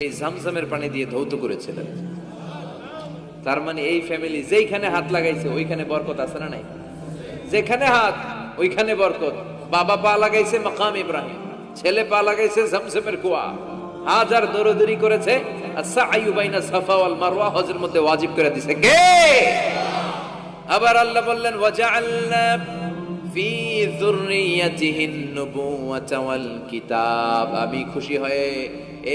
এই জামজামের পানি দিয়ে ধৌত করেছিলেন। তার মানে এই ফ্যামিলি যেইখানে হাত লাগাইছে ওইখানে বরকত আছে না নাই? যেখানে হাত ওইখানে বরকত। বাবা পা লাগাইছে মাকাম ইব্রাহিম, ছেলে পা লাগাইছে জামজামের কুয়া। হাজার দৌড়দৌড়ি করেছে, আস-সা'য়ু বাইনা সাফা ওয়াল মারওয়া হজের মধ্যে ওয়াজিব করে দিয়েছে কে? আবার আল্লাহ বললেন ওয়াজআলনা ফি যুররিয়াতিহিন নুবুওয়াতা ওয়াল কিতাব। আমি খুশি হয়ে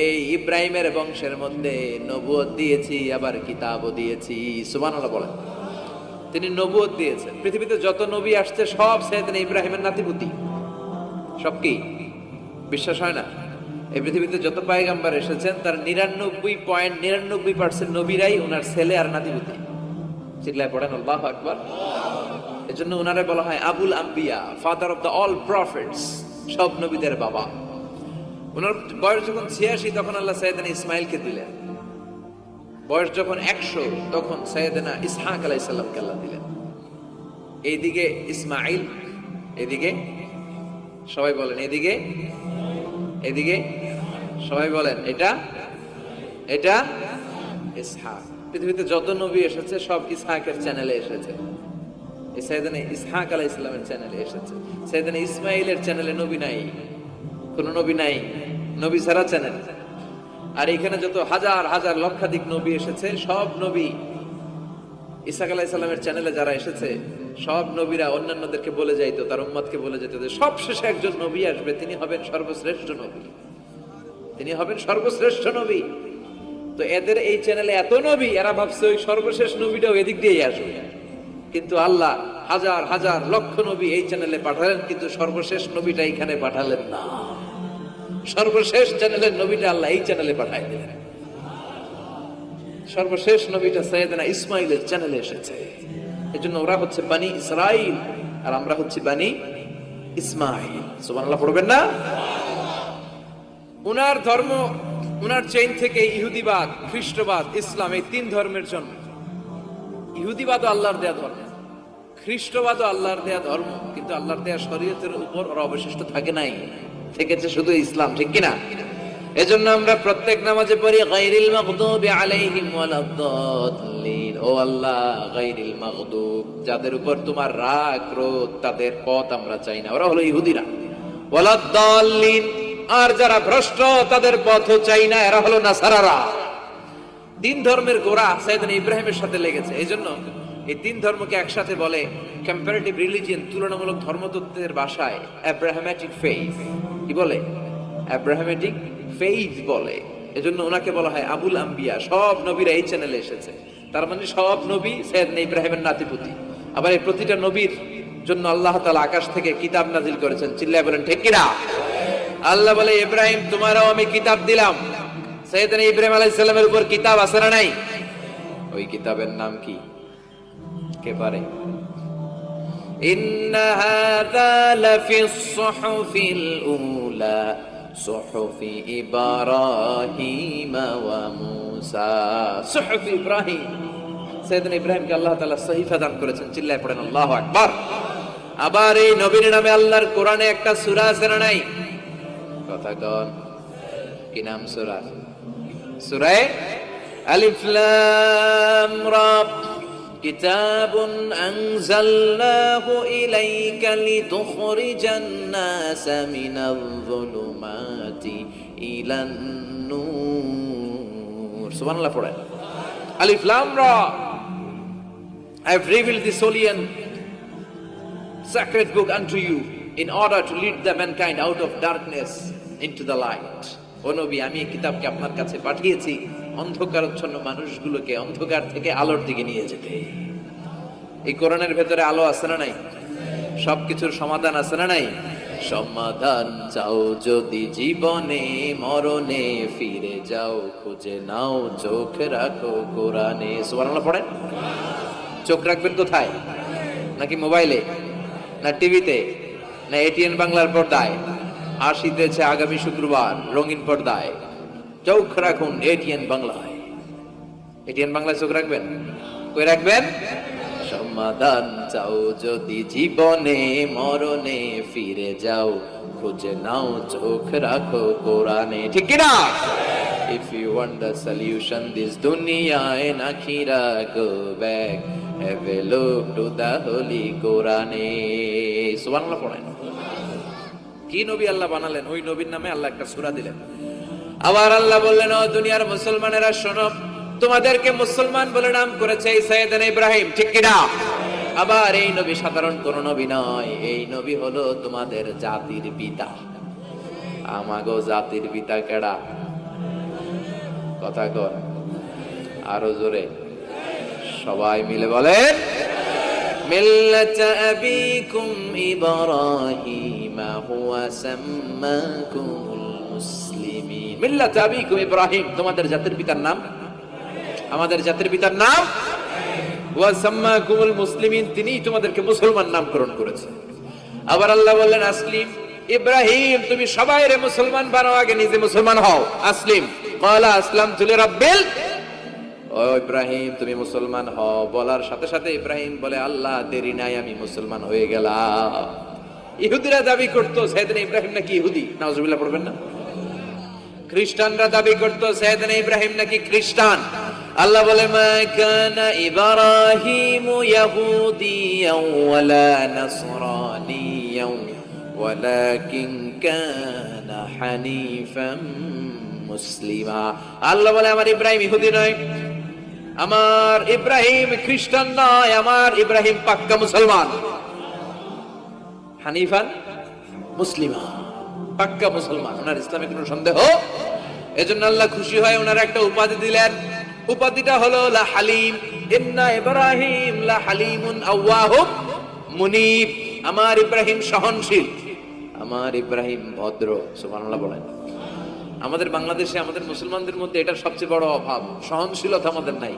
এই ইব্রাহিমের বংশের মধ্যে নবুয়ত দিয়েছি, আবার কিতাবও দিয়েছি। সুবহানাল্লাহ বলেন। তিনি নবুয়ত দিয়েছেন। পৃথিবীতে যত নবী আসছে সব সাইয়েদনা ইব্রাহিমের নাতিপুতি। সব কি বিশ্বাস হয় না? এই পৃথিবীতে যত পয়গম্বর এসেছেন তার 99.99% নবীরাই ওনার ছেলে আর নাতিপুতি। চিল্লায় পড়েন আল্লাহু আকবার। এজন্য ওনারে বলা হয় আবুল আম্বিয়া, father of the all prophets, সব নবীদের বাবা। ওনার বয়স যখন 86 তখন আল্লাহ সাইয়েদনা ইসমাইলকে দিলেন। বয়স যখন 100 তখন সাইয়েদনা ইসহাক আলাইহিস সালামকে আল্লাহ দিলেন। এইদিকে ইসমাইল, এদিকে সবাই বলেন এদিকে, এদিকে সবাই বলেন এটা এটা ইসহাক। পৃথিবীতে যত নবী এসেছে সব ইসহাকের চ্যানেলে এসেছে। এই সাইয়েদনা ইসহাক আলাইহিস সালামের চ্যানেলে এসেছে। সাইয়েদনা ইসমাইলের চ্যানেলে নবী নাই, কোন নবী নাই, নবী ছাড়া চ্যানেল। আর এখানে যত হাজার হাজার লক্ষাধিক নবী এসেছে সব নবী ইসহাক আলাইহিস সালামের চ্যানেলে যারা এসেছে সব নবীরা অন্যান্যদেরকে বলে যাইতো, তার উম্মতকে বলে যেত যে সবশেষে একজন নবী আসবে, তিনি হবেন সর্বশ্রেষ্ঠ নবী, তিনি হবেন সর্বশ্রেষ্ঠ নবী। তো এদের এই চ্যানেলে এত নবী, এরা ভাবছে ওই সর্বশেষ নবীটাও এদিক দিয়েই আসবে। কিন্তু আল্লাহ হাজার হাজার লক্ষ নবী এই চ্যানেলে পাঠালেন, কিন্তু সর্বশেষ নবীটা এখানে পাঠালেন না। সর্বশেষ চ্যানেলের নবীটা আল্লাহ এই চ্যানেলে পাঠায় দিলেন। সর্বশেষ নবীটা সাইয়েদনা ইসমাইলের চ্যানেলে এসেছে। এজন্য ওরা হচ্ছে বানি ইসরাইল আর আমরা হচ্ছি বানি ইসমাইল। সুবহানাল্লাহ পড়বেন না? উনার ধর্ম, উনার চেইন থেকে ইহুদিবাদ, খ্রিস্টবাদ, ইসলাম, এই তিন ধর্মের জন্য। ইহুদিবাদও আল্লাহর দেয়া ধর্ম, খ্রিস্টবাদও আল্লাহর দেয়া ধর্ম, কিন্তু আল্লাহর দেয়া শরীয়তের উপর ওরা অবশিষ্ট থাকে নাই, থেকেছে শুধু ইসলাম। ঠিক কিনা? এজন্য আমরা প্রত্যেক নামাজে পড়ি গায়রিল মাগদুবি আলাইহিম ওয়ালাদ-দাল্লিন। ও আল্লাহ, গায়রিল মাগদুব, যাদের উপর তোমার রাগ ক্রোধ, তাদের পথ আমরা চাই না, ওরা হলো ইহুদিরা। ওয়ালাদ-দাল্লিন, আর যারা ভ্রষ্ট তাদের পথও চাই না, এরা হলো নাসারারা। তিন ধর্মের গোড়া সাইয়েদনা ইব্রাহিমের সাথে লেগেছে। এইজন্য এই তিন ধর্মকে একসাথে বলে কম্পারেটিভ রিলিজিয়ন, তুলনামূলক ধর্মতত্ত্বের ভাষায় অ্যাব্রাহামেটিক ফেইথ। কি বলে? অ্যাব্রাহামেটিক ফেইথ বলে। এজন্য ওনাকে বলা হয় আবুল আম্বিয়া। সব নবীরা এই চ্যানেলে এসেছে। তার মানে সব নবী সাইয়েদনা ইব্রাহিমের নাতিপুতি। আবার এই প্রতিটা নবীর জন্য আল্লাহ তাআলা আকাশ থেকে কিতাব নাজিল করেছেন। চিল্লায় বলেন ঠিক কিনা? আল্লাহ বলে ইব্রাহিম তোমারও আমি কিতাব দিলাম। সাইয়েদনা ইব্রাহিম আলাইহিস সালামের উপর কিতাব আছে না নাই? ওই কিতাবের নাম কি? কে পারে? ইন্না হাযা লাফিস সুহুফিল উলা সুহুফি ইব্রাহিম ওয়া মূসা। সুহুফি ইব্রাহিম, সাইয়েদনা ইব্রাহিমকে আল্লাহ তাআলা সহিফা দান করেছেন। চিল্লায় পড়েন আল্লাহু আকবার। আবার এই নবীর নামে আল্লাহর কোরআনে একটা সূরা আছে না নাই? কথা কন, কি নাম সূরা? সূরা আলিফ লাম রা। কিতাবুন আনজালনাহু ইলাইকা লিতুখরিজান নাসা মিনাল যুলুমাতি ইলান নূর। সুবহানাল্লাহ পড়েন। আলিফ লাম রা। I have revealed this holy and sacred book unto you in order to lead the mankind out of darkness into the light. ও নবী, আমি এই কিতাবকে আপনার কাছে পাঠিয়েছি অন্ধকারাচ্ছন্ন মানুষগুলোকে অন্ধকার থেকে আলোর দিকে নিয়ে যেতে। এই কোরআনের ভেতরে আলো আছে না নাই? সবকিছুর সমাধান আছে না নাই? সমাধান চাও যদি জীবনে মরণে, ফিরে যাও খুঁজে নাও, চোখ রাখো কোরআনে। সুবহানাল্লাহ পড়েন। চোখ রাখবেন কোথায়? নাকি মোবাইলে, না টিভিতে, না এটিএন বাংলার পর্দায়? আসিতেছে আগামী শুক্রবার রঙিন পর্দায়। চোখ রাখুন এটিএন বাংলায়। এটিএন বাংলায় চোখ রাখবেন। কই রাখবেন? সমাধান চাও যদি জীবনে মরণে, ফিরে যাও খুঁজে নাও, চোখ রাখো কোরআনে। ঠিক কিনা? if you want the solution this dunya and akhira, go back, have a look to the holy Quran. সুবহানাল্লাহ পড়েন। কি নবী আল্লাহ বানালেন, ওই নবীর নামে আল্লাহ একটা সূরা দিলেন। আবার আল্লাহ বললেন, ও দুনিয়ার মুসলমানেরা শোনো, তোমাদেরকে মুসলমান বলে নাম করেছে সাইয়েদনা ইব্রাহিম, ঠিক কি না? আবার এই নবী সাধারণ কোন নবী নয়, এই নবী হলো তোমাদের জাতির পিতা। আমাগো জাতির পিতা কেডা? কথা কর আরো জোরে, সবাই মিলে বলেন, মিল্লাত আবিকুম ইব্রাহিম হুয়া সাম্মাকুমুল মুসলিমিন। মিল্লাত আবিকুম ইব্রাহিম, তোমাদের জাতির পিতার নাম, আমাদের জাতির পিতার নাম ওয়া সাম্মাকুমুল মুসলিমিন, তিনিই তোমাদেরকে মুসলমান নামকরণ করেছে। আবার আল্লাহ বললেন, আসলিম ইব্রাহিম, তুমি সবাইরে মুসলমান বানাও, আগে নিজে মুসলমান হও। আসলিম ক্বালা আসলামতু লিরাব্বিল, ও ইব্রাহিম তুমি মুসলমান হও বলার সাথে সাথে ইব্রাহিম বলে, আল্লাহ দেরি নাই, আমি মুসলমান হয়ে গেলাম। ইহুদিরা দাবি করতো সাইয়েদনা ইব্রাহিম নাকি ইহুদি, নাউজুবিল্লাহ পড়বেন না? খ্রিস্টানরা দাবি করতো সাইয়েদনা ইব্রাহিম নাকি খ্রিস্টান। আল্লাহ বলে, মা কানা ইব্রাহিম ইয়াহুদিয়াও ওয়ালা নাসরানিয়াও ওয়ালাকিন কানা হানিফাম মুসলিমা। আল্লাহ বলে, আমার ইব্রাহিম ইহুদি নয়, আমার ইব্রাহিম খ্রিস্টান নয়, আমার ইব্রাহিম পাক্কা মুসলমান। হানিফান মুসলিমা, পাক্কা মুসলমান, ওনার ইসলামে কোনো সন্দেহ। এজন্য আল্লাহ খুশি হয়, ওনার একটা উপাধি দিলেন, উপাধিটা হলো লা হালিম। ইন্না ইব্রাহিম লা হালিমুন আওয়াহুম মুনিব, আমার ইব্রাহিম সহনশীল, আমার ইব্রাহিম ভদ্র। সুবহানাল্লাহ বলেন। আমাদের বাংলাদেশে আমাদের মুসলমানদের মধ্যে এটার সবচেয়ে বড় অভাব, সহনশীলতা আমাদের নাই।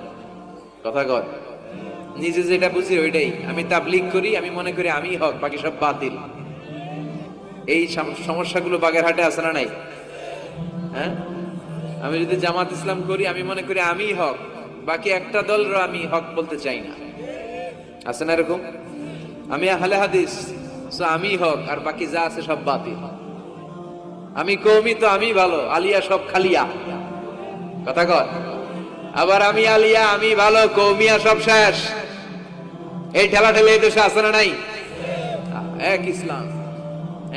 কথা কর, নিজে যেটা বুঝি ওইটাই। আমি তাবলীগ করি, আমি মনে করি আমি হক, বাকি সব বাতিল। এই সমস্যাগুলো বাগেরহাটে আছে না নাই? হ্যাঁ, আমি যদি জামাত ইসলাম করি, আমি মনে করি আমি হক, বাকি একটা দলরা আমি হক বলতে চাই না। আছে না এরকম? আমি আহলে হাদিস, আমি হক, আর বাকি যা আছে সব বাতিল। আমি কওমি, তো আমি ভালো, আলিয়া সব খালিয়া। কথা কর। আবার আমি আলিয়া, আমি ভালো, কওমিয়া সব শেষ। এই ঠেলা ঠেলে এই দেশে আছে না নাই? এক ইসলাম,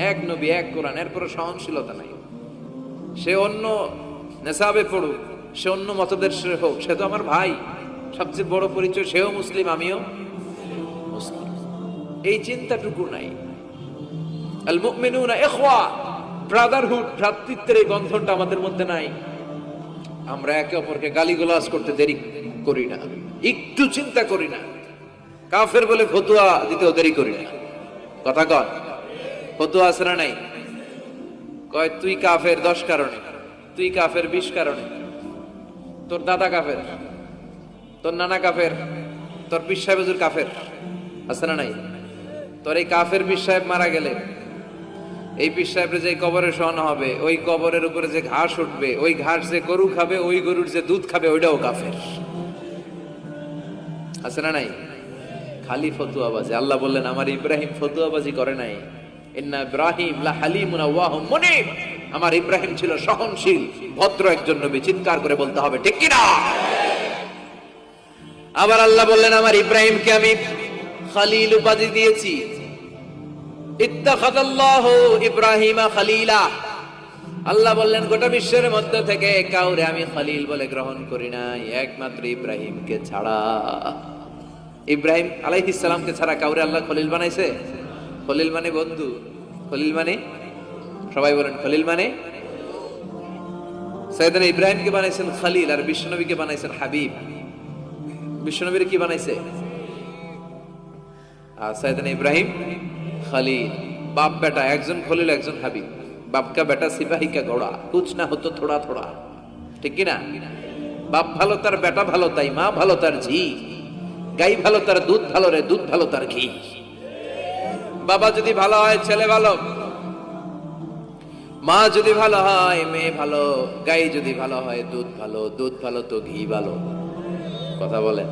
এক নবী, এক কোরআন, এরপরে সহনশীলতা নাই। সে অন্য নেশাবে পড়ুক, সে অন্য মতদর্শের হোক, সে তো আমার ভাই। সবচেয়ে বড় পরিচয়, সেও মুসলিম, আমিও মুসলিম। এই চিন্তাটুকু নাই। আল মুমিনুনা ইখওয়া, ব্রাদারহুড, ভ্রাতৃত্বের এই গন্ধনটা আমাদের মধ্যে নাই। আমরা একে অপরকে গালিগালাজ করতে দেরি করি না, একটু চিন্তা করি না। কাফের বলে ফতুয়া দিতেও দেরি করি না। কথা কর, ফতুয়া আছে না নাই? কয় তুই কাফের 10 কারণে, তুই কাফের 20 কারণে, তোর দাদা কাফের, তোর নানা কাফের, তোর পীর সাহেব হুজুর কাফের। আছে না নাই? তোর এই কাফের পীর সাহেব মারা গেলে, এই পীর সাহেবের যে কবরে শোয়ানো হবে, ওই কবরের উপরে যে ঘাস উঠবে, ওই ঘাস যে গরু খাবে, ওই গরুর যে দুধ খাবে, ওইটাও কাফের। আছে না নাই? খালি ফতুয়াবাজি। আল্লাহ বললেন, আমার ইব্রাহিম ফতুয়াবাজি করে নাই। ইন্না ইব্রাহিম লা হালিমুন আওয়াহুম মুনিব, আমার ইব্রাহিম ছিল সহনশীল, ভদ্র একজন নবী। চিৎকার করে বলতে হবে, ঠিক কি না? আবার আল্লাহ বললেন, আমার ইব্রাহিমকে আমি খলিল উপাধি দিয়েছি। ইত্তাখাযাল্লাহু ইব্রাহিমা খলিলা, আল্লাহ বললেন গোটা বিশ্বের মধ্যে থেকে কাউরে আমি খলিল বলে গ্রহণ করি নাই, একমাত্র ইব্রাহিমকে ছাড়া। ইব্রাহিম আলাইহিস সালামকে ছাড়া কাউরে আল্লাহ খলিল বানাইছে? খলিল মানে বন্ধু, খলিল মানে, সবাই বলেন খলিল মানে। সাইয়েদনা ইব্রাহিমকে বানাইছেন খলিল, আর বিশ্বনবীকে বানাইছেন হাবিব। বিশ্বনবীর কি বানাইছে? আর সাইয়েদনা ইব্রাহিম খলিল। বাপ বেটা, একজন খলিল একজন হাবিব। বাপ কা বেটা সিপাহী কা ঘোড়া, কুছ না হতো থোড়া থোড়া, ঠিক কি না? বাপ ভালো তার বেটা ভালো, তাই মা ভালো তার ঝি, গাই ভালো তার দুধ ভালো রে, দুধ ভালো তার ঘি। বাবা যদি ভালো হয় ছেলে ভালো, মা যদি ভালো হয় মেয়ে ভালো, গাই যদি ভালো হয় দুধ ভালো, দুধ ভালো তো ঘি ভালো। কথা বলেন।